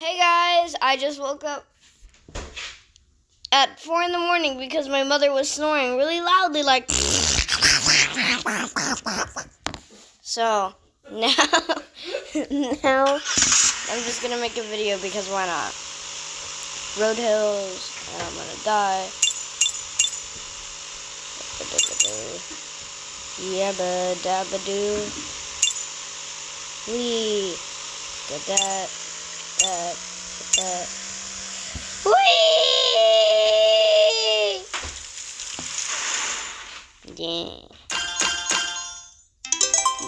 Hey guys, I just woke up at 4 in the morning because my mother was snoring really loudly, like. So now I'm just gonna make a video because why not? Road hills, and I'm gonna die. Yabba dabba doo. Wee. Get that. Whee! Yeah.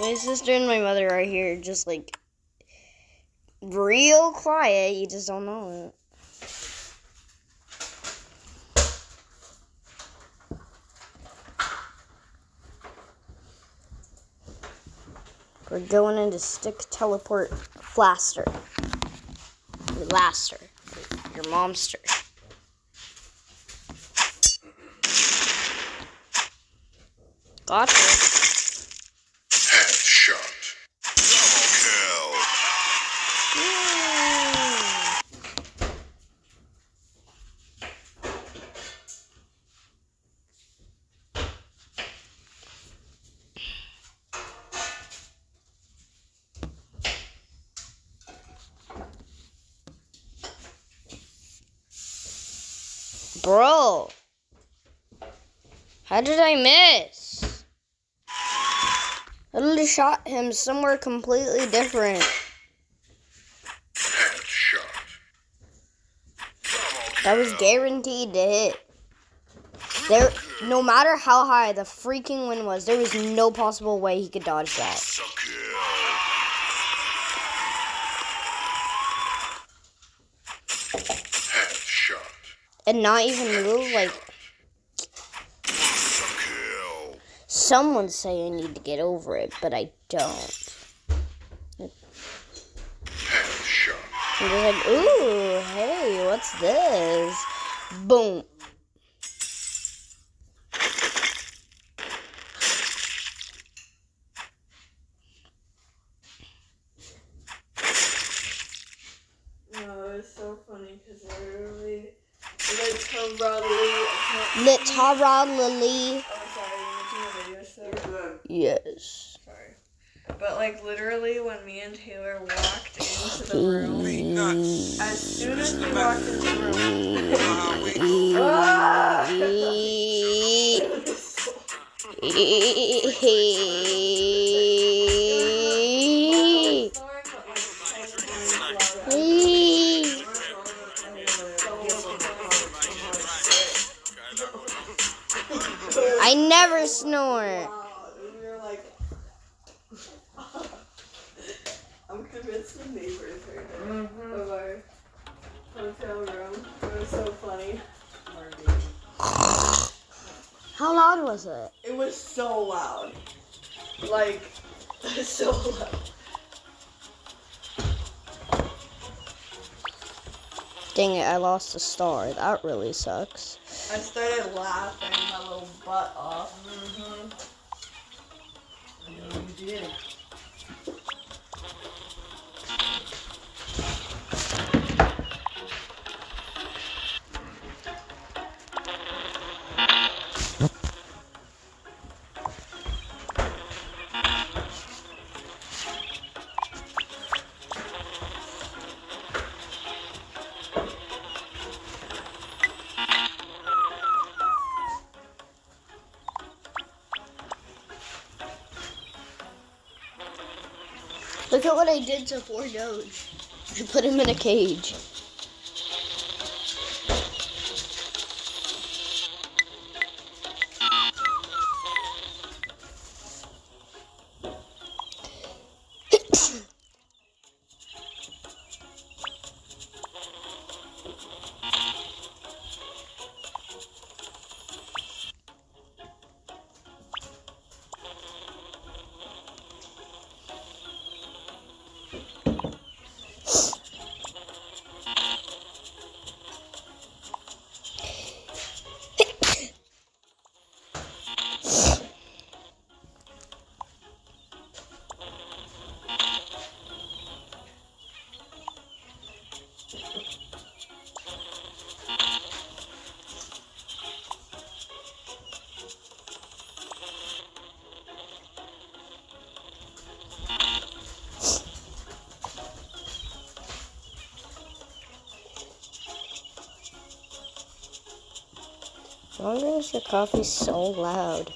My sister and my mother are here, just like real quiet. You just don't know it. We're going into stick teleport Flaster. Your Laster. Your momster. Gotcha. Headshot. Double kill. Bro. How did I miss? I literally shot him somewhere completely different. Headshot. That was guaranteed to hit. There, no matter how high the freaking wind was, there was no possible way he could dodge that. Headshot. And not even move, like. Someone say I need to get over it, but I don't. Headshot. I'm just like, ooh, hey, what's this? Boom. No, it's so funny because literally, literally. Oh, sorry, you're making a video still? Yes. Sorry. But, like, literally, when me and Taylor walked into the room, as soon as we walked into the room, I never snore. we were like, I'm convinced the neighbors heard it of our hotel room. It was so funny. How loud was it? It was so loud. Like, so loud. Dang it, I lost a star. That really sucks. I started laughing my little butt off. You did. Look at what I did to poor Doge. I put him in a cage. Why is your coffee so loud?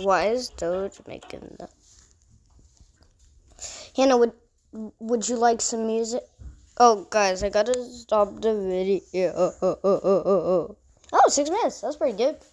Why is Doge making that? Hannah, would you like some music? Oh, guys, I gotta stop the video. Oh, 6 minutes. That's pretty good.